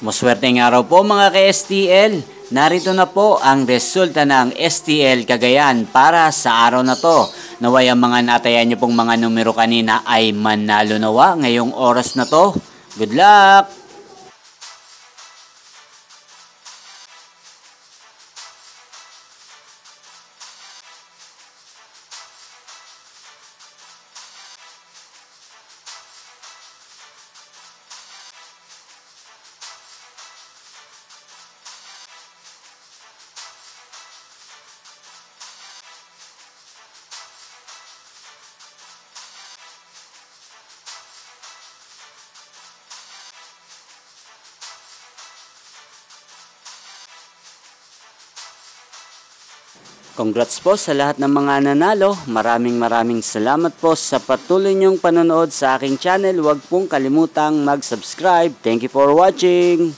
Maswerteng araw po mga ka-STL. Narito na po ang resulta ng STL Cagayan para sa araw na to. Naway ang mga natayan nyo pong mga numero kanina ay manalo nawa ngayong oras na to. Good luck! Congrats po sa lahat ng mga nanalo. Maraming salamat po sa patuloy niyong panonood sa aking channel. Huwag pong kalimutang mag-subscribe. Thank you for watching.